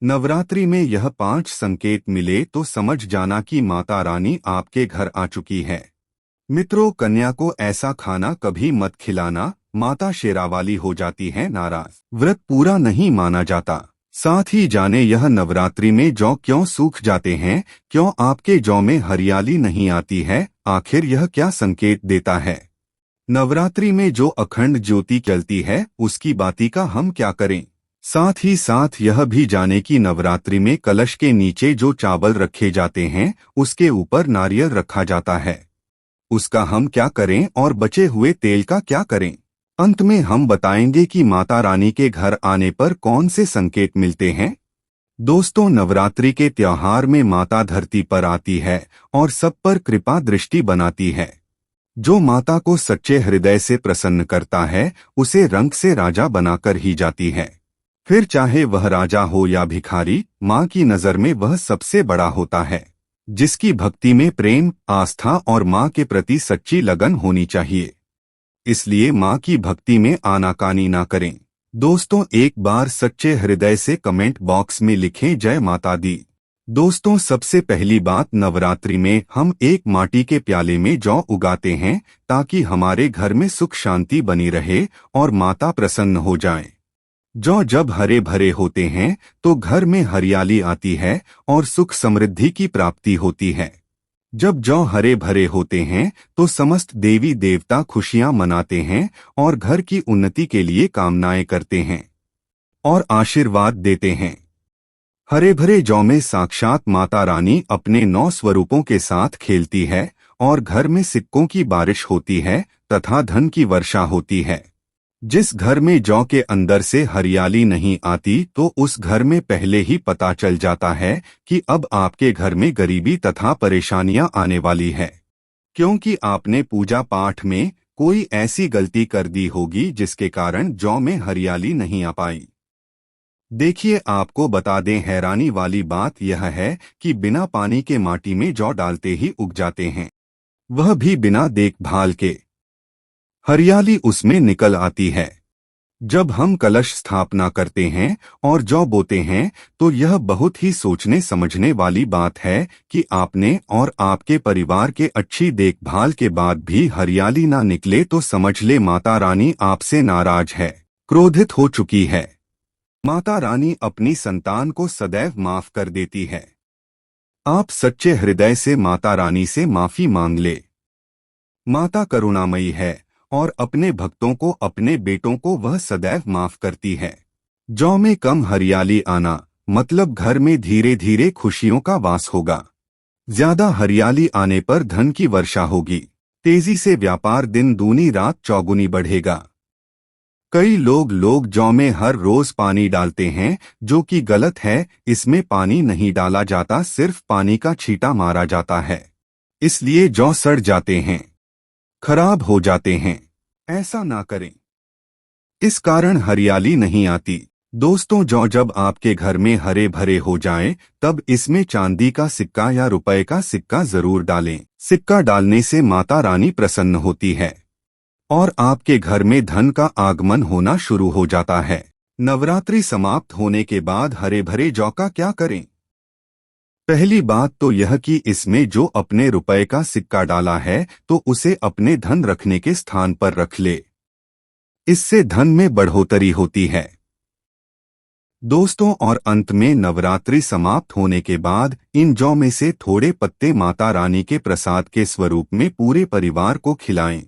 नवरात्रि में यह 5 संकेत मिले तो समझ जाना कि माता रानी आपके घर आ चुकी है। मित्रों, कन्या को ऐसा खाना कभी मत खिलाना, माता शेरावाली हो जाती है नाराज, व्रत पूरा नहीं माना जाता। साथ ही जाने यह नवरात्रि में जौ क्यों सूख जाते हैं, क्यों आपके जौ में हरियाली नहीं आती है, आखिर यह क्या संकेत देता है। नवरात्रि में जो अखंड ज्योति जलती है उसकी बाती का हम क्या करें। साथ ही साथ यह भी जाने कि नवरात्रि में कलश के नीचे जो चावल रखे जाते हैं उसके ऊपर नारियल रखा जाता है, उसका हम क्या करें और बचे हुए तेल का क्या करें। अंत में हम बताएंगे कि माता रानी के घर आने पर कौन से संकेत मिलते हैं। दोस्तों, नवरात्रि के त्योहार में माता धरती पर आती है और सब पर कृपा दृष्टि बनाती है। जो माता को सच्चे हृदय से प्रसन्न करता है उसे रंग से राजा बनाकर ही जाती है। फिर चाहे वह राजा हो या भिखारी, माँ की नजर में वह सबसे बड़ा होता है। जिसकी भक्ति में प्रेम, आस्था और माँ के प्रति सच्ची लगन होनी चाहिए। इसलिए माँ की भक्ति में आनाकानी ना करें। दोस्तों, एक बार सच्चे हृदय से कमेंट बॉक्स में लिखें जय माता दी। दोस्तों, सबसे पहली बात, नवरात्रि में हम एक माटी के प्याले में जौ उगाते हैं ताकि हमारे घर में सुख शांति बनी रहे और माता प्रसन्न हो जाए। जौ जब हरे भरे होते हैं तो घर में हरियाली आती है और सुख समृद्धि की प्राप्ति होती है। जब जौ हरे भरे होते हैं तो समस्त देवी देवता खुशियां मनाते हैं और घर की उन्नति के लिए कामनाएं करते हैं और आशीर्वाद देते हैं। हरे भरे जौ में साक्षात माता रानी अपने 9 स्वरूपों के साथ खेलती है और घर में सिक्कों की बारिश होती है तथा धन की वर्षा होती है। जिस घर में जौ के अंदर से हरियाली नहीं आती तो उस घर में पहले ही पता चल जाता है कि अब आपके घर में गरीबी तथा परेशानियां आने वाली है, क्योंकि आपने पूजा पाठ में कोई ऐसी गलती कर दी होगी जिसके कारण जौ में हरियाली नहीं आ पाई। देखिए, आपको बता दें, हैरानी वाली बात यह है कि बिना पानी के माटी में जौ डालते ही उग जाते हैं, वह भी बिना देखभाल के। हरियाली उसमें निकल आती है। जब हम कलश स्थापना करते हैं और जौ बोते हैं तो यह बहुत ही सोचने समझने वाली बात है कि आपने और आपके परिवार के अच्छी देखभाल के बाद भी हरियाली ना निकले तो समझ ले माता रानी आपसे नाराज है, क्रोधित हो चुकी है। माता रानी अपनी संतान को सदैव माफ कर देती है। आप सच्चे हृदय से माता रानी से माफी मांग ले। माता करुणामयी है और अपने भक्तों को, अपने बेटों को वह सदैव माफ करती है। जौ में कम हरियाली आना मतलब घर में धीरे धीरे खुशियों का वास होगा। ज्यादा हरियाली आने पर धन की वर्षा होगी। तेजी से व्यापार दिन दूनी रात चौगुनी बढ़ेगा। कई लोग जौ में हर रोज पानी डालते हैं, जो कि गलत है। इसमें पानी नहीं डाला जाता, सिर्फ पानी का छींटा मारा जाता है। इसलिए जौ सड़ जाते हैं, खराब हो जाते हैं। ऐसा ना करें, इस कारण हरियाली नहीं आती। दोस्तों, जौ जब आपके घर में हरे भरे हो जाएं, तब इसमें चांदी का सिक्का या रुपए का सिक्का जरूर डालें। सिक्का डालने से माता रानी प्रसन्न होती है और आपके घर में धन का आगमन होना शुरू हो जाता है। नवरात्रि समाप्त होने के बाद हरे भरे जौ का क्या करें। पहली बात तो यह कि इसमें जो अपने रुपए का सिक्का डाला है तो उसे अपने धन रखने के स्थान पर रख ले, इससे धन में बढ़ोतरी होती है। दोस्तों, और अंत में नवरात्रि समाप्त होने के बाद इन जौ में से थोड़े पत्ते माता रानी के प्रसाद के स्वरूप में पूरे परिवार को खिलाएं।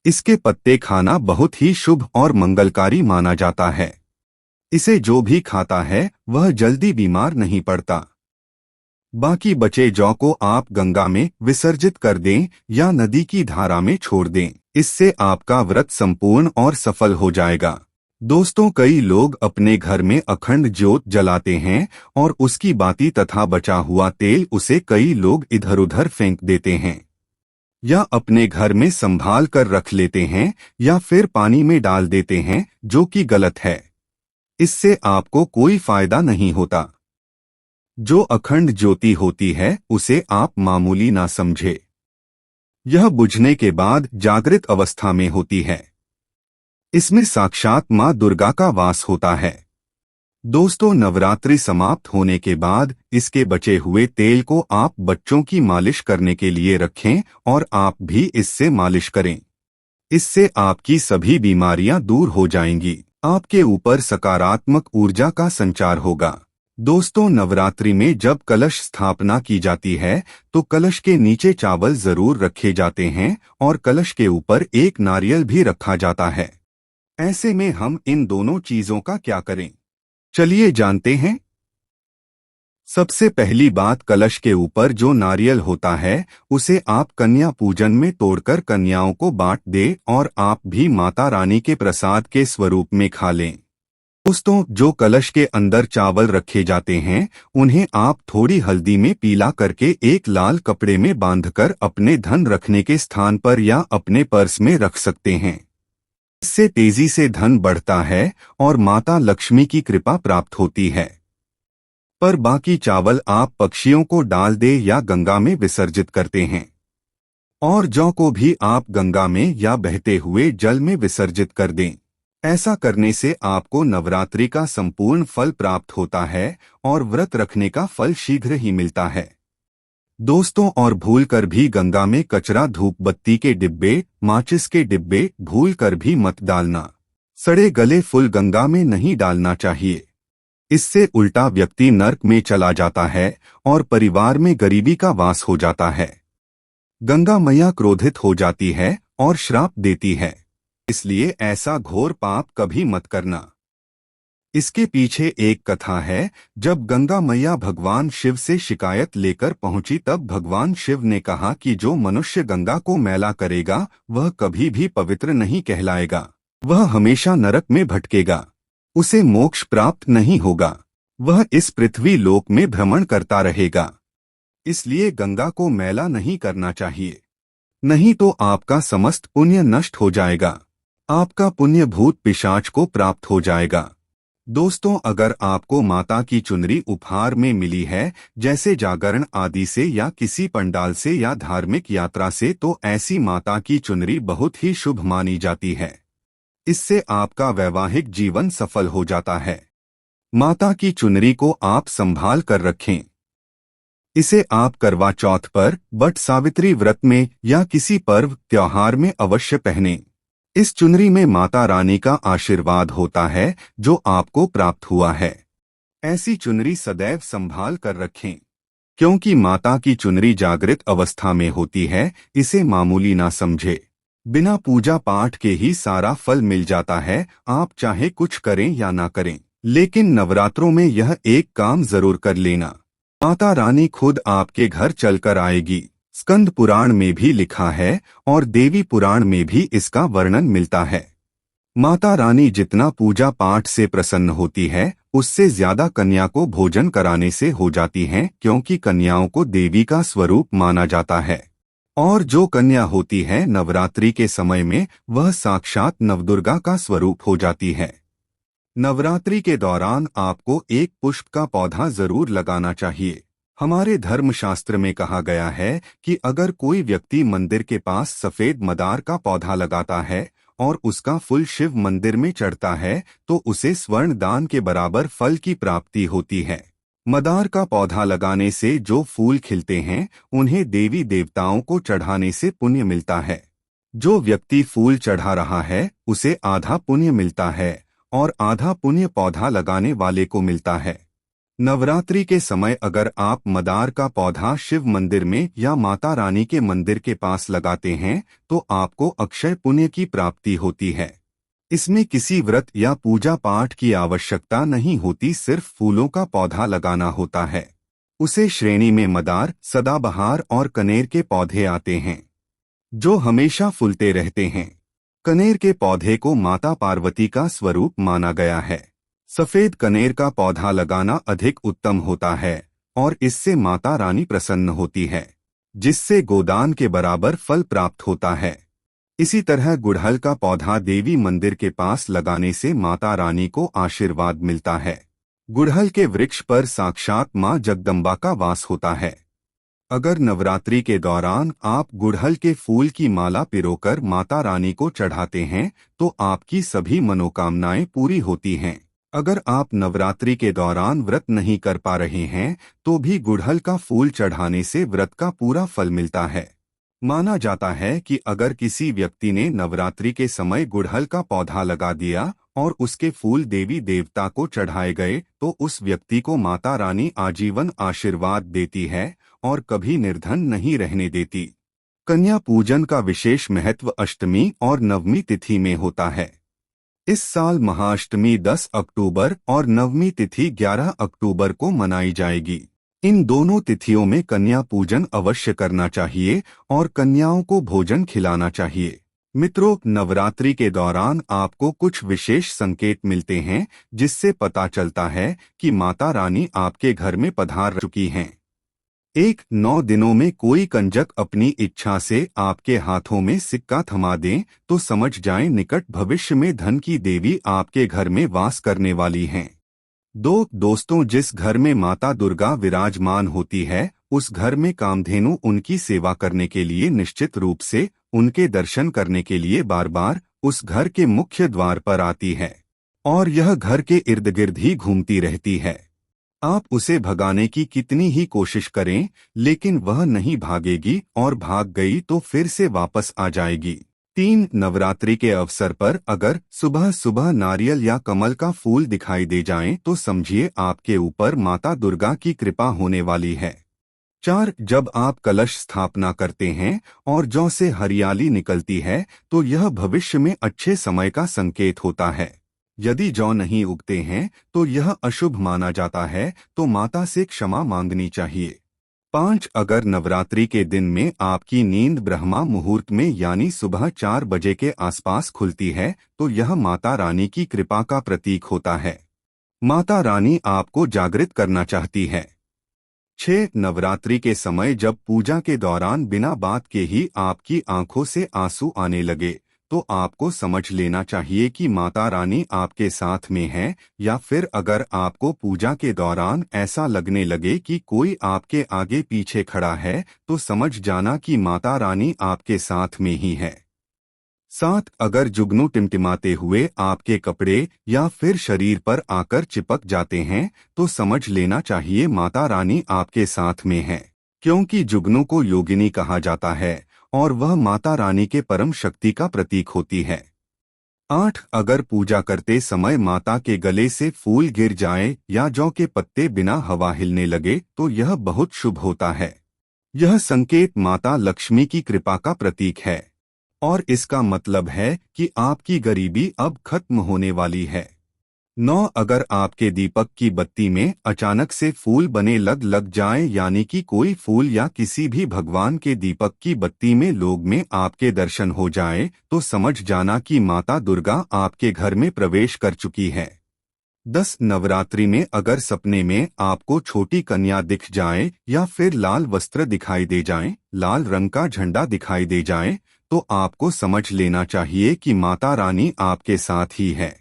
इसके पत्ते खाना बहुत ही शुभ और मंगलकारी माना जाता है। इसे जो भी खाता है वह जल्दी बीमार नहीं पड़ता। बाकी बचे जौ को आप गंगा में विसर्जित कर दें या नदी की धारा में छोड़ दें। इससे आपका व्रत संपूर्ण और सफल हो जाएगा। दोस्तों, कई लोग अपने घर में अखंड ज्योत जलाते हैं और उसकी बाती तथा बचा हुआ तेल उसे कई लोग इधर उधर फेंक देते हैं या अपने घर में संभाल कर रख लेते हैं या फिर पानी में डाल देते हैं, जो कि गलत है। इससे आपको कोई फायदा नहीं होता। जो अखंड ज्योति होती है उसे आप मामूली ना समझे। यह बुझने के बाद जागृत अवस्था में होती है। इसमें साक्षात मां दुर्गा का वास होता है। दोस्तों, नवरात्रि समाप्त होने के बाद इसके बचे हुए तेल को आप बच्चों की मालिश करने के लिए रखें और आप भी इससे मालिश करें। इससे आपकी सभी बीमारियां दूर हो जाएंगी। आपके ऊपर सकारात्मक ऊर्जा का संचार होगा। दोस्तों, नवरात्रि में जब कलश स्थापना की जाती है तो कलश के नीचे चावल जरूर रखे जाते हैं और कलश के ऊपर एक नारियल भी रखा जाता है। ऐसे में हम इन दोनों चीजों का क्या करें, चलिए जानते हैं। सबसे पहली बात, कलश के ऊपर जो नारियल होता है उसे आप कन्या पूजन में तोड़कर कन्याओं को बांट दें और आप भी माता रानी के प्रसाद के स्वरूप में खा लें। दोस्तों, जो कलश के अंदर चावल रखे जाते हैं उन्हें आप थोड़ी हल्दी में पीला करके एक लाल कपड़े में बांधकर अपने धन रखने के स्थान पर या अपने पर्स में रख सकते हैं। इससे तेजी से धन बढ़ता है और माता लक्ष्मी की कृपा प्राप्त होती है। पर बाकी चावल आप पक्षियों को डाल दे या गंगा में विसर्जित करते हैं। और जौ को भी आप गंगा में या बहते हुए जल में विसर्जित कर दें। ऐसा करने से आपको नवरात्रि का संपूर्ण फल प्राप्त होता है और व्रत रखने का फल शीघ्र ही मिलता है। दोस्तों, और भूलकर भी गंगा में कचरा, धूप बत्ती के डिब्बे, माचिस के डिब्बे भूलकर भी मत डालना। सड़े गले फूल गंगा में नहीं डालना चाहिए। इससे उल्टा व्यक्ति नर्क में चला जाता है और परिवार में गरीबी का वास हो जाता है। गंगा मैया क्रोधित हो जाती है और श्राप देती है, इसलिए ऐसा घोर पाप कभी मत करना। इसके पीछे एक कथा है। जब गंगा मैया भगवान शिव से शिकायत लेकर पहुंची तब भगवान शिव ने कहा कि जो मनुष्य गंगा को मैला करेगा वह कभी भी पवित्र नहीं कहलाएगा। वह हमेशा नरक में भटकेगा, उसे मोक्ष प्राप्त नहीं होगा, वह इस पृथ्वी लोक में भ्रमण करता रहेगा। इसलिए गंगा को मैला नहीं करना चाहिए, नहीं तो आपका समस्त पुण्य नष्ट हो जाएगा, आपका पुण्य भूत पिशाच को प्राप्त हो जाएगा। दोस्तों, अगर आपको माता की चुनरी उपहार में मिली है, जैसे जागरण आदि से या किसी पंडाल से या धार्मिक यात्रा से, तो ऐसी माता की चुनरी बहुत ही शुभ मानी जाती है। इससे आपका वैवाहिक जीवन सफल हो जाता है। माता की चुनरी को आप संभाल कर रखें। इसे आप करवा चौथ पर, बट सावित्री व्रत में या किसी पर्व त्योहार में अवश्य पहनें। इस चुनरी में माता रानी का आशीर्वाद होता है जो आपको प्राप्त हुआ है। ऐसी चुनरी सदैव संभाल कर रखें, क्योंकि माता की चुनरी जागृत अवस्था में होती है। इसे मामूली ना समझे। बिना पूजा पाठ के ही सारा फल मिल जाता है, आप चाहे कुछ करें या ना करें। लेकिन नवरात्रों में यह एक काम जरूर कर लेना, माता रानी खुद आपके घर चलकर आएगी। स्कंद पुराण में भी लिखा है और देवी पुराण में भी इसका वर्णन मिलता है। माता रानी जितना पूजा पाठ से प्रसन्न होती है उससे ज्यादा कन्या को भोजन कराने से हो जाती हैं, क्योंकि कन्याओं को देवी का स्वरूप माना जाता है। और जो कन्या होती है नवरात्रि के समय में, वह साक्षात नवदुर्गा का स्वरूप हो जाती है। नवरात्रि के दौरान आपको एक पुष्प का पौधा जरूर लगाना चाहिए। हमारे धर्मशास्त्र में कहा गया है कि अगर कोई व्यक्ति मंदिर के पास सफेद मदार का पौधा लगाता है और उसका फूल शिव मंदिर में चढ़ता है तो उसे स्वर्ण दान के बराबर फल की प्राप्ति होती है। मदार का पौधा लगाने से जो फूल खिलते हैं उन्हें देवी देवताओं को चढ़ाने से पुण्य मिलता है। जो व्यक्ति फूल चढ़ा रहा है उसे आधा पुण्य मिलता है और आधा पुण्य पौधा लगाने वाले को मिलता है। नवरात्रि के समय अगर आप मदार का पौधा शिव मंदिर में या माता रानी के मंदिर के पास लगाते हैं तो आपको अक्षय पुण्य की प्राप्ति होती है। इसमें किसी व्रत या पूजा पाठ की आवश्यकता नहीं होती, सिर्फ फूलों का पौधा लगाना होता है। उसे श्रेणी में मदार, सदाबहार और कनेर के पौधे आते हैं जो हमेशा फूलते रहते हैं। कनेर के पौधे को माता पार्वती का स्वरूप माना गया है। सफेद कनेर का पौधा लगाना अधिक उत्तम होता है और इससे माता रानी प्रसन्न होती है, जिससे गोदान के बराबर फल प्राप्त होता है। इसी तरह गुड़हल का पौधा देवी मंदिर के पास लगाने से माता रानी को आशीर्वाद मिलता है। गुड़हल के वृक्ष पर साक्षात मां जगदम्बा का वास होता है। अगर नवरात्रि के दौरान आप गुड़हल के फूल की माला पिरोकर माता रानी को चढ़ाते हैं तो आपकी सभी मनोकामनाएं पूरी होती हैं। अगर आप नवरात्रि के दौरान व्रत नहीं कर पा रहे हैं तो भी गुड़हल का फूल चढ़ाने से व्रत का पूरा फल मिलता है। माना जाता है कि अगर किसी व्यक्ति ने नवरात्रि के समय गुड़हल का पौधा लगा दिया और उसके फूल देवी देवता को चढ़ाए गए तो उस व्यक्ति को माता रानी आजीवन आशीर्वाद देती है और कभी निर्धन नहीं रहने देती। कन्या पूजन का विशेष महत्व अष्टमी और नवमी तिथि में होता है। इस साल महाअष्टमी 10 अक्टूबर और नवमी तिथि 11 अक्टूबर को मनाई जाएगी। इन दोनों तिथियों में कन्या पूजन अवश्य करना चाहिए और कन्याओं को भोजन खिलाना चाहिए। मित्रों, नवरात्रि के दौरान आपको कुछ विशेष संकेत मिलते हैं जिससे पता चलता है कि माता रानी आपके घर में पधार चुकी हैं। 9 दिनों में कोई कंजक अपनी इच्छा से आपके हाथों में सिक्का थमा दें तो समझ जाएं निकट भविष्य में धन की देवी आपके घर में वास करने वाली हैं। दोस्तों, जिस घर में माता दुर्गा विराजमान होती है उस घर में कामधेनु उनकी सेवा करने के लिए निश्चित रूप से उनके दर्शन करने के लिए बार बार उस घर के मुख्य द्वार पर आती है और यह घर के इर्द गिर्द ही घूमती रहती है। आप उसे भगाने की कितनी ही कोशिश करें लेकिन वह नहीं भागेगी और भाग गई तो फिर से वापस आ जाएगी। नवरात्रि के अवसर पर अगर सुबह सुबह नारियल या कमल का फूल दिखाई दे जाए तो समझिए आपके ऊपर माता दुर्गा की कृपा होने वाली है। 4 जब आप कलश स्थापना करते हैं और जौ से हरियाली निकलती है तो यह भविष्य में अच्छे समय का संकेत होता है। यदि जौ नहीं उगते हैं तो यह अशुभ माना जाता है तो माता से क्षमा मांगनी चाहिए। 5 अगर नवरात्रि के दिन में आपकी नींद ब्रह्मा मुहूर्त में यानी सुबह 4 बजे के आसपास खुलती है तो यह माता रानी की कृपा का प्रतीक होता है। माता रानी आपको जागृत करना चाहती है। 6 नवरात्रि के समय जब पूजा के दौरान बिना बात के ही आपकी आंखों से आंसू आने लगे तो आपको समझ लेना चाहिए कि माता रानी आपके साथ में है, या फिर अगर आपको पूजा के दौरान ऐसा लगने लगे कि कोई आपके आगे पीछे खड़ा है तो समझ जाना कि माता रानी आपके साथ में ही है। 7 अगर जुगनू टिमटिमाते हुए आपके कपड़े या फिर शरीर पर आकर चिपक जाते हैं तो समझ लेना चाहिए माता रानी आपके साथ में है, क्योंकि जुगनू को योगिनी कहा जाता है और वह माता रानी के परम शक्ति का प्रतीक होती है। 8 अगर पूजा करते समय माता के गले से फूल गिर जाए या जौ के पत्ते बिना हवा हिलने लगे तो यह बहुत शुभ होता है। यह संकेत माता लक्ष्मी की कृपा का प्रतीक है और इसका मतलब है कि आपकी गरीबी अब खत्म होने वाली है। 9 अगर आपके दीपक की बत्ती में अचानक से फूल बने लग जाए यानी कि कोई फूल या किसी भी भगवान के दीपक की बत्ती में लोग में आपके दर्शन हो जाए तो समझ जाना कि माता दुर्गा आपके घर में प्रवेश कर चुकी है। 10 नवरात्रि में अगर सपने में आपको छोटी कन्या दिख जाए या फिर लाल वस्त्र दिखाई दे जाए, लाल रंग का झंडा दिखाई दे जाए तो आपको समझ लेना चाहिए कि माता रानी आपके साथ ही है।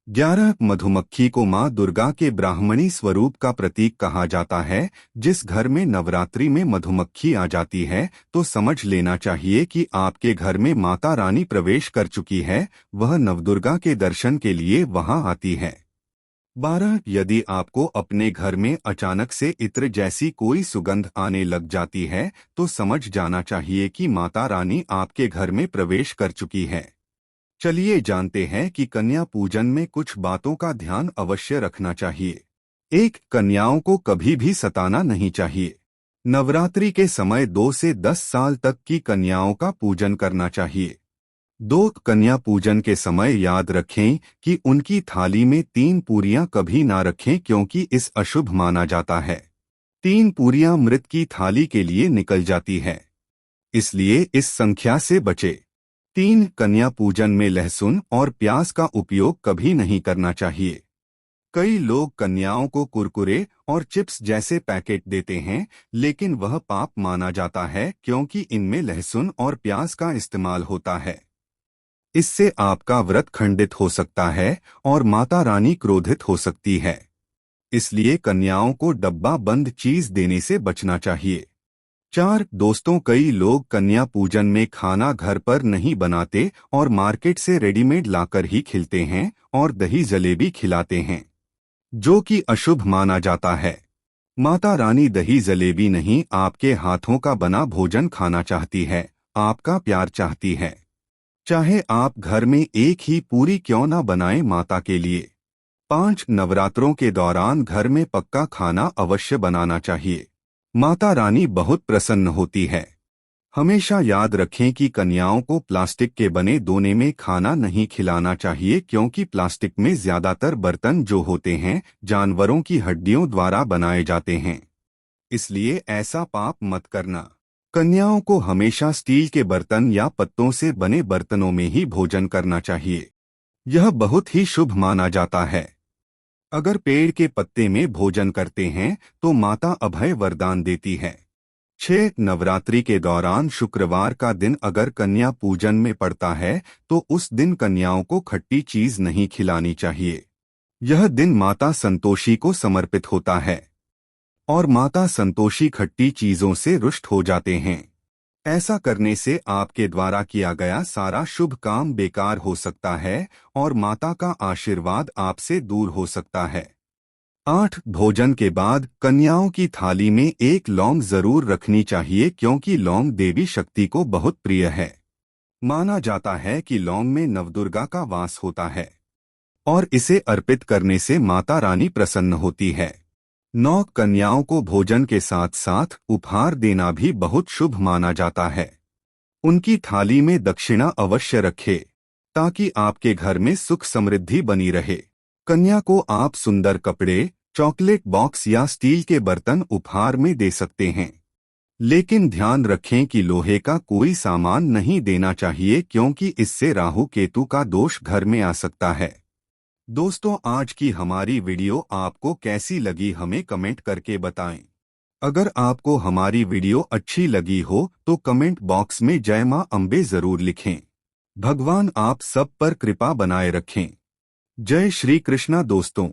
11 मधुमक्खी को मां दुर्गा के ब्राह्मणी स्वरूप का प्रतीक कहा जाता है। जिस घर में नवरात्रि में मधुमक्खी आ जाती है तो समझ लेना चाहिए कि आपके घर में माता रानी प्रवेश कर चुकी है, वह नवदुर्गा के दर्शन के लिए वहां आती है। 12 यदि आपको अपने घर में अचानक से इत्र जैसी कोई सुगंध आने लग जाती है तो समझ जाना चाहिए कि माता रानी आपके घर में प्रवेश कर चुकी है। चलिए जानते हैं कि कन्या पूजन में कुछ बातों का ध्यान अवश्य रखना चाहिए। 1 कन्याओं को कभी भी सताना नहीं चाहिए। नवरात्रि के समय 2 से 10 साल तक की कन्याओं का पूजन करना चाहिए। 2 कन्या पूजन के समय याद रखें कि उनकी थाली में 3 पूरियां कभी ना रखें क्योंकि इस अशुभ माना जाता है। 3 पूरियां मृत की थाली के लिए निकल जाती है, इसलिए इस संख्या से बचे। 3 कन्या पूजन में लहसुन और प्याज का उपयोग कभी नहीं करना चाहिए। कई लोग कन्याओं को कुरकुरे और चिप्स जैसे पैकेट देते हैं लेकिन वह पाप माना जाता है क्योंकि इनमें लहसुन और प्याज का इस्तेमाल होता है। इससे आपका व्रत खंडित हो सकता है और माता रानी क्रोधित हो सकती है, इसलिए कन्याओं को डब्बा बंद चीज देने से बचना चाहिए। 4 दोस्तों, कई लोग कन्या पूजन में खाना घर पर नहीं बनाते और मार्केट से रेडीमेड लाकर ही खिलते हैं और दही जलेबी खिलाते हैं। जो कि अशुभ माना जाता है। माता रानी दही जलेबी नहीं, आपके हाथों का बना भोजन खाना चाहती है, आपका प्यार चाहती है। चाहे आप घर में एक ही पूरी क्यों ना बनाएं माता के लिए। 5 नवरात्रों के दौरान घर में पक्का खाना अवश्य बनाना चाहिए। माता रानी बहुत प्रसन्न होती है। हमेशा याद रखें कि कन्याओं को प्लास्टिक के बने दोने में खाना नहीं खिलाना चाहिए, क्योंकि प्लास्टिक में ज्यादातर बर्तन जो होते हैं जानवरों की हड्डियों द्वारा बनाए जाते हैं, इसलिए ऐसा पाप मत करना। कन्याओं को हमेशा स्टील के बर्तन या पत्तों से बने बर्तनों में ही भोजन करना चाहिए। यह बहुत ही शुभ माना जाता है। अगर पेड़ के पत्ते में भोजन करते हैं तो माता अभय वरदान देती है। 6 नवरात्रि के दौरान शुक्रवार का दिन अगर कन्या पूजन में पड़ता है तो उस दिन कन्याओं को खट्टी चीज नहीं खिलानी चाहिए। यह दिन माता संतोषी को समर्पित होता है और माता संतोषी खट्टी चीजों से रुष्ट हो जाते हैं। ऐसा करने से आपके द्वारा किया गया सारा शुभ काम बेकार हो सकता है और माता का आशीर्वाद आपसे दूर हो सकता है। 8 भोजन के बाद कन्याओं की थाली में एक लौंग जरूर रखनी चाहिए, क्योंकि लौंग देवी शक्ति को बहुत प्रिय है। माना जाता है कि लौंग में नवदुर्गा का वास होता है और इसे अर्पित करने से माता रानी प्रसन्न होती है। 9 कन्याओं को भोजन के साथ साथ उपहार देना भी बहुत शुभ माना जाता है। उनकी थाली में दक्षिणा अवश्य रखें ताकि आपके घर में सुख समृद्धि बनी रहे। कन्या को आप सुंदर कपड़े, चॉकलेट बॉक्स या स्टील के बर्तन उपहार में दे सकते हैं, लेकिन ध्यान रखें कि लोहे का कोई सामान नहीं देना चाहिए, क्योंकि इससे राहु केतु का दोष घर में आ सकता है। दोस्तों, आज की हमारी वीडियो आपको कैसी लगी हमें कमेंट करके बताएं। अगर आपको हमारी वीडियो अच्छी लगी हो तो कमेंट बॉक्स में जय मां अम्बे जरूर लिखें। भगवान आप सब पर कृपा बनाए रखें। जय श्री कृष्णा दोस्तों।